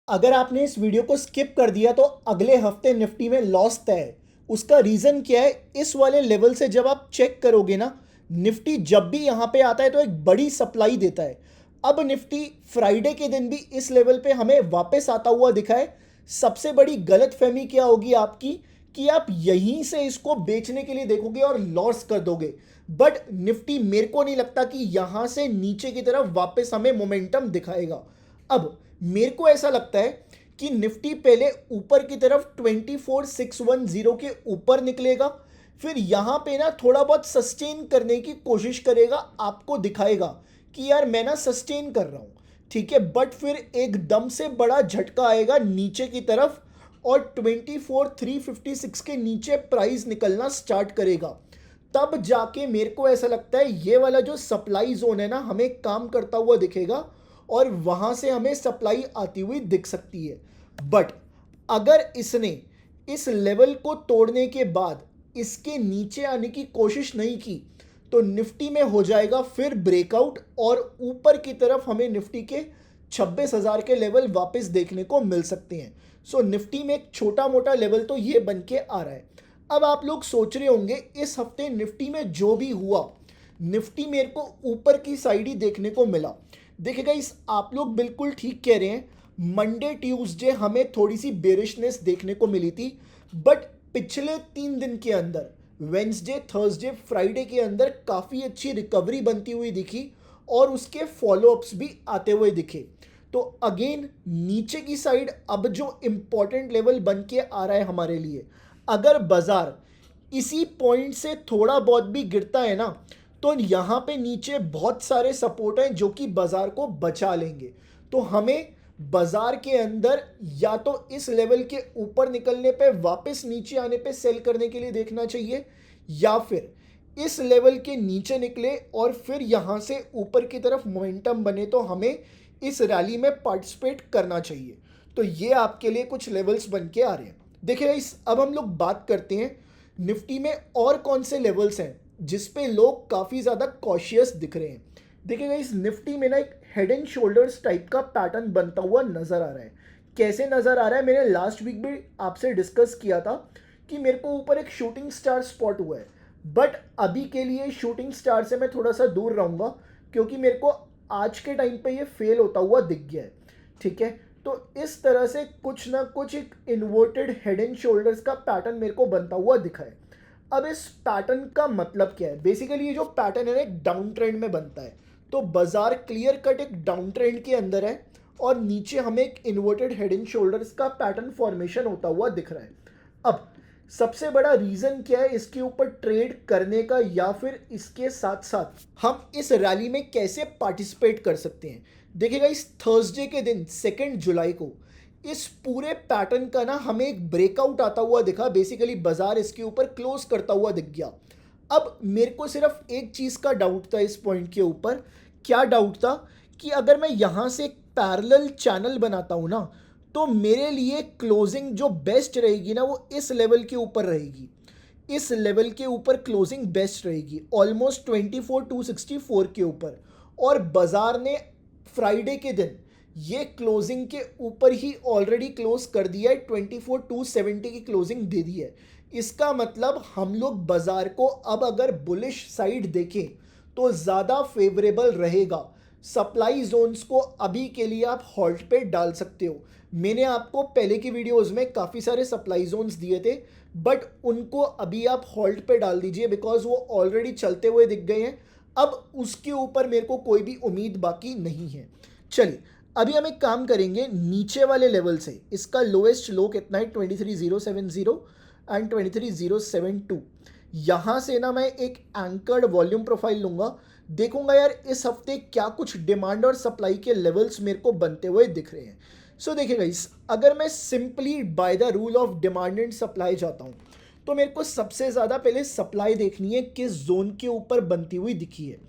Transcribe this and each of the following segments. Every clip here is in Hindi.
अगर आपने इस वीडियो को स्किप कर दिया तो अगले हफ्ते निफ्टी में लॉस तय है। उसका रीज़न क्या है? इस वाले लेवल से जब आप चेक करोगे ना, निफ्टी जब भी यहाँ पे आता है तो एक बड़ी सप्लाई देता है। अब निफ्टी फ्राइडे के दिन भी इस लेवल पे हमें वापस आता हुआ दिखा है। सबसे बड़ी गलतफहमी क्या होगी आपकी कि आप यहीं से इसको बेचने के लिए देखोगे और लॉस कर दोगे। बट निफ्टी मेरे को नहीं लगता कि यहाँ से नीचे की तरफ वापस हमें मोमेंटम दिखाएगा। अब मेरे को ऐसा लगता है कि निफ्टी पहले ऊपर की तरफ 24610 के ऊपर निकलेगा, फिर यहाँ पे ना थोड़ा बहुत सस्टेन करने की कोशिश करेगा, आपको दिखाएगा कि यार मैं ना सस्टेन कर रहा हूँ, ठीक है। बट फिर एकदम से बड़ा झटका आएगा नीचे की तरफ और 24356 के नीचे प्राइस निकलना स्टार्ट करेगा। तब जाके मेरे को ऐसा लगता है ये वाला जो सप्लाई जोन है ना हमें काम करता हुआ दिखेगा और वहाँ से हमें सप्लाई आती हुई दिख सकती है। बट अगर इसने इस लेवल को तोड़ने के बाद इसके नीचे आने की कोशिश नहीं की तो निफ्टी में हो जाएगा फिर ब्रेकआउट और ऊपर की तरफ हमें निफ्टी के 26,000 के लेवल वापस देखने को मिल सकते हैं। सो निफ्टी में एक छोटा मोटा लेवल तो ये बन के आ रहा है। अब आप लोग सोच रहे होंगे इस हफ्ते निफ्टी में जो भी हुआ, निफ्टी मेरे को ऊपर की साइड ही देखने को मिला। देखिएगा इस आप लोग बिल्कुल ठीक कह रहे हैं, मंडे ट्यूसडे हमें थोड़ी सी बेरिशनेस देखने को मिली थी। बट पिछले 3 दिन के अंदर वेंसडे थर्सडे फ्राइडे के अंदर काफ़ी अच्छी रिकवरी बनती हुई दिखी और उसके फॉलोअप्स भी आते हुए दिखे। तो अगेन नीचे की साइड अब जो इम्पॉर्टेंट लेवल बन के आ रहा है हमारे लिए, अगर बाजार इसी पॉइंट से थोड़ा बहुत भी गिरता है ना तो यहाँ पे नीचे बहुत सारे सपोर्ट हैं जो कि बाजार को बचा लेंगे। तो हमें बाजार के अंदर या तो इस लेवल के ऊपर निकलने पे वापस नीचे आने पे सेल करने के लिए देखना चाहिए, या फिर इस लेवल के नीचे निकले और फिर यहाँ से ऊपर की तरफ मोमेंटम बने तो हमें इस रैली में पार्टिसिपेट करना चाहिए। तो ये आपके लिए कुछ लेवल्स बन के आ रहे हैं। देखिए इस अब हम लोग बात करते हैं निफ्टी में और कौन से लेवल्स हैं जिस पे लोग काफ़ी ज़्यादा कॉशियस दिख रहे हैं। देखिएगा इस निफ्टी में ना एक हेड एंड शोल्डर्स टाइप का पैटर्न बनता हुआ नज़र आ रहा है। कैसे नज़र आ रहा है, मैंने लास्ट वीक भी आपसे डिस्कस किया था कि मेरे को ऊपर एक शूटिंग स्टार स्पॉट हुआ है। बट अभी के लिए शूटिंग स्टार से मैं थोड़ा सा दूर रहूँगा क्योंकि मेरे को आज के टाइम पे ये फेल होता हुआ दिख गया है, ठीक है। तो इस तरह से कुछ ना कुछ एक इन्वर्टेड हेड एंड शोल्डर्स का पैटर्न मेरे को बनता हुआ दिखा है। अब इस पैटर्न का मतलब क्या है? बेसिकली ये जो पैटर्न है ना एक डाउन ट्रेंड में बनता है। तो बाजार क्लियर कट एक डाउन ट्रेंड के अंदर है और नीचे हमें एक इन्वर्टेड हेड एंड शोल्डर्स का पैटर्न फॉर्मेशन होता हुआ दिख रहा है। अब सबसे बड़ा रीजन क्या है इसके ऊपर ट्रेड करने का, या फिर इसके साथ साथ हम इस रैली में कैसे पार्टिसिपेट कर सकते हैं? देखिएगा इस थर्सडे के दिन 2 जुलाई को इस पूरे पैटर्न का ना हमें एक ब्रेकआउट आता हुआ दिखा। बेसिकली बाजार इसके ऊपर क्लोज करता हुआ दिख गया। अब मेरे को सिर्फ एक चीज़ का डाउट था इस पॉइंट के ऊपर। क्या डाउट था? कि अगर मैं यहाँ से एक पैरेलल चैनल बनाता हूँ ना तो मेरे लिए क्लोजिंग जो बेस्ट रहेगी ना वो इस लेवल के ऊपर रहेगी। इस लेवल के ऊपर क्लोजिंग बेस्ट रहेगी ऑलमोस्ट 24264 के ऊपर। और बाजार ने फ्राइडे के दिन ये क्लोजिंग के ऊपर ही ऑलरेडी क्लोज कर दिया है, 24270 की क्लोजिंग दे दी है। इसका मतलब हम लोग बाजार को अब अगर बुलिश साइड देखें तो ज़्यादा फेवरेबल रहेगा। सप्लाई जोन्स को अभी के लिए आप हॉल्ट पे डाल सकते हो। मैंने आपको पहले की वीडियोस में काफ़ी सारे सप्लाई जोन्स दिए थे, बट उनको अभी आप हॉल्ट पे डाल दीजिए बिकॉज वो ऑलरेडी चलते हुए दिख गए हैं। अब उसके ऊपर मेरे को कोई भी उम्मीद बाकी नहीं है। चलिए अभी हम एक काम करेंगे, नीचे वाले लेवल से इसका लोएस्ट लो कितना है 23070 एंड 23072। यहाँ से ना मैं एक एंकर्ड वॉल्यूम प्रोफाइल लूँगा, देखूंगा यार इस हफ्ते क्या कुछ डिमांड और सप्लाई के लेवल्स मेरे को बनते हुए दिख रहे हैं। सो देखिए गाइस, अगर मैं simply by the rule of demand and supply जाता हूँ तो मेरे को सबसे ज़्यादा पहले सप्लाई देखनी है किस जोन के ऊपर बनती हुई दिखी है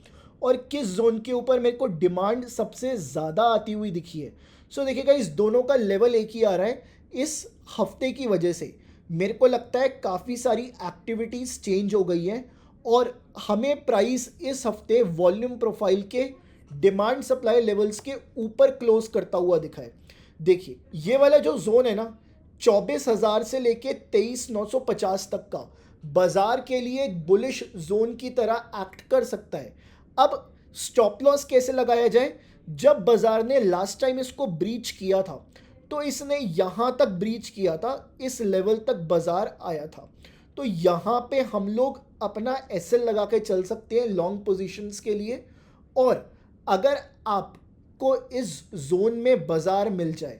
और किस जोन के ऊपर मेरे को डिमांड सबसे ज़्यादा आती हुई दिखी है। सो देखिएगा इस दोनों का लेवल एक ही आ रहा है। इस हफ्ते की वजह से मेरे को लगता है काफ़ी सारी एक्टिविटीज़ चेंज हो गई हैं और हमें प्राइस इस हफ्ते वॉल्यूम प्रोफाइल के डिमांड सप्लाई लेवल्स के ऊपर क्लोज करता हुआ दिखा है। देखिए ये वाला जो जोन है ना 24,000 से लेके 23,950 तक का बाजार के लिए एक बुलिश जोन की तरह एक्ट कर सकता है। अब स्टॉप लॉस कैसे लगाया जाए? जब बाजार ने लास्ट टाइम इसको ब्रीच किया था तो इसने यहाँ तक ब्रीच किया था, इस लेवल तक बाजार आया था, तो यहाँ पे हम लोग अपना एसएल लगा के चल सकते हैं लॉन्ग पोजीशंस के लिए। और अगर आपको इस जोन में बाजार मिल जाए,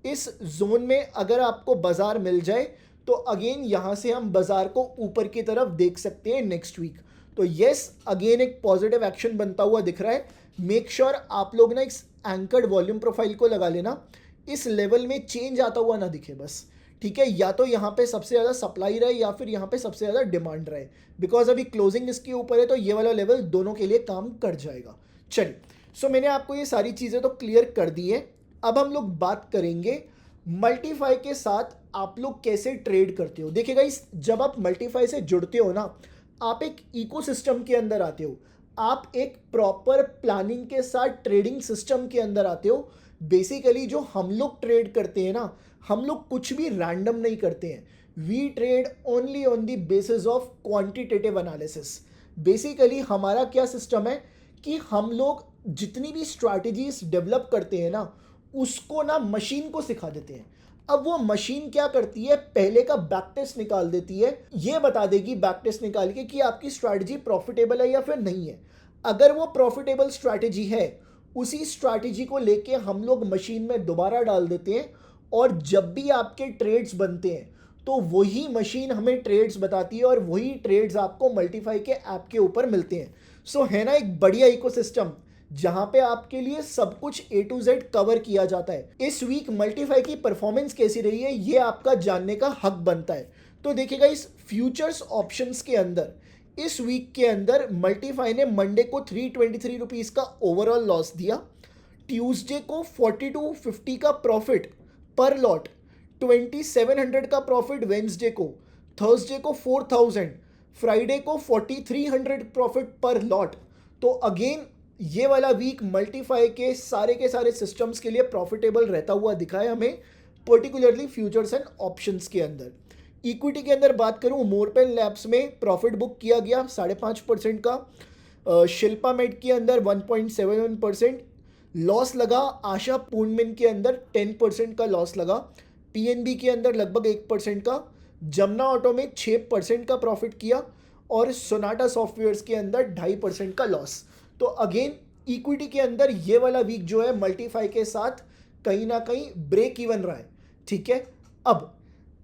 इस जोन में अगर आपको बाजार मिल जाए तो अगेन यहाँ से हम बाजार को ऊपर की तरफ देख सकते हैं नेक्स्ट वीक। तो यस, अगेन एक पॉजिटिव एक्शन बनता हुआ दिख रहा है। मेक श्योर आप लोग ना इस एंकर्ड वॉल्यूम प्रोफाइल को लगा लेना, इस लेवल में चेंज आता हुआ ना दिखे बस, ठीक है? या तो यहाँ पे सबसे ज़्यादा सप्लाई रहे या फिर यहाँ पे सबसे ज़्यादा डिमांड रहे, बिकॉज अभी क्लोजिंग इसके ऊपर है तो ये वाला लेवल दोनों के लिए काम कर जाएगा। चलिए, सो मैंने आपको ये सारी चीज़ें तो क्लियर कर दी है। अब हम लोग बात करेंगे मल्टीफाई के साथ आप लोग कैसे ट्रेड करते हो। देखिए गाइस, जब आप मल्टीफाई से जुड़ते हो ना, आप एक इकोसिस्टम के अंदर आते हो, आप एक प्रॉपर प्लानिंग के साथ ट्रेडिंग सिस्टम के अंदर आते हो। बेसिकली जो हम लोग ट्रेड करते हैं ना, हम लोग कुछ भी रैंडम नहीं करते हैं। We trade only on the basis of quantitative analysis. Basically हमारा क्या सिस्टम है कि हम लोग जितनी भी स्ट्रैटेजीज डेवलप करते हैं ना, उसको ना मशीन को सिखा देते हैं। अब वो मशीन क्या करती है, पहले का बैक टेस्ट निकाल देती है, ये बता देगी बैक टेस्ट निकाल के कि आपकी स्ट्रैटेजी प्रॉफिटेबल है या फिर नहीं है। अगर वो प्रॉफिटेबल स्ट्रैटेजी है, उसी स्ट्रैटेजी को लेके हम लोग मशीन में दोबारा डाल देते हैं, और जब भी आपके ट्रेड्स बनते हैं तो वही मशीन हमें ट्रेड्स बताती है और वही ट्रेड्स आपको मल्टीफाई के ऐप के ऊपर मिलते हैं। सो है ना एक बढ़िया इकोसिस्टम जहां पे आपके लिए सब कुछ A to Z कवर किया जाता है। इस वीक मल्टीफाई की परफॉर्मेंस कैसी रही है ये आपका जानने का हक बनता है। तो देखिएगा, इस फ्यूचर्स ऑप्शंस के अंदर इस वीक के अंदर मल्टीफाई ने मंडे को 323 रुपीज़ का ओवरऑल लॉस दिया, ट्यूसडे को 4250 का प्रॉफिट पर लॉट, 2700 का प्रॉफिट वेंसडे को, थर्सडे को 4000, फ्राइडे को 4300 प्रॉफिट पर लॉट। तो अगेन ये वाला वीक मल्टीफाई के सारे सिस्टम्स के लिए प्रॉफिटेबल रहता हुआ दिखा है हमें, पर्टिकुलरली फ्यूचर्स एंड ऑप्शंस के अंदर। इक्विटी के अंदर बात करूं, मोरपेन लैब्स में प्रॉफिट बुक किया गया 5.5% का, शिल्पा मेड के अंदर 1.71% लॉस लगा, आशा पूर्णमिन के अंदर 10% का लॉस लगा, पीएनबी के अंदर लगभग 1% का, जमुना ऑटो में 6% का प्रॉफिट किया, और सोनाटा सॉफ्टवेयर्स के अंदर 2.5% का लॉस। तो अगेन इक्विटी के अंदर ये वाला वीक जो है मल्टीफाई के साथ कहीं ना कहीं ब्रेक इवन रहा है, ठीक है? अब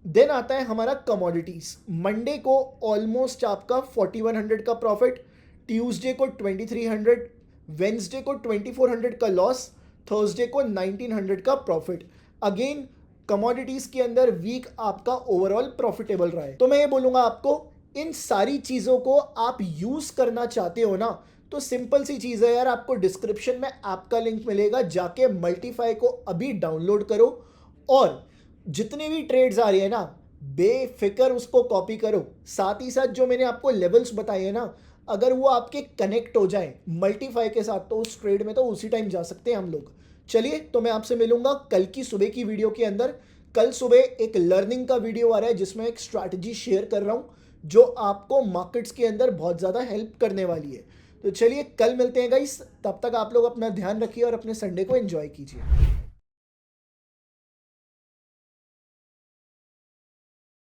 देन आता है हमारा कमोडिटीज। मंडे को ऑलमोस्ट आपका 4100 का प्रॉफिट, ट्यूसडे को 2300, वेंसडे को 2400 का लॉस, थर्सडे को 1900 का प्रॉफिट। अगेन कमोडिटीज के अंदर वीक आपका ओवरऑल प्रॉफिटेबल रहा है। तो मैं ये बोलूंगा आपको, इन सारी चीजों को आप यूज करना चाहते हो ना, तो सिंपल सी चीज है यार, आपको डिस्क्रिप्शन में ऐप का लिंक मिलेगा, जाके मल्टीफाई को अभी डाउनलोड करो, और जितने भी ट्रेड्स आ रही है ना, बेफिक्र उसको कॉपी करो। साथ ही साथ जो मैंने आपको लेवल्स बताए हैं ना, अगर वो आपके कनेक्ट हो जाए मल्टीफाई के साथ, तो उस ट्रेड में तो उसी टाइम जा सकते हैं हम लोग। चलिए, तो मैं आपसे मिलूंगा कल की सुबह की वीडियो के अंदर। कल सुबह एक लर्निंग का वीडियो आ रहा है जिसमें एक स्ट्रैटेजी शेयर कर रहा हूँ जो आपको मार्केट्स के अंदर बहुत ज़्यादा हेल्प करने वाली है। तो चलिए, कल मिलते हैं गाइस, तब तक आप लोग अपना ध्यान रखिए और अपने संडे को एंजॉय कीजिए।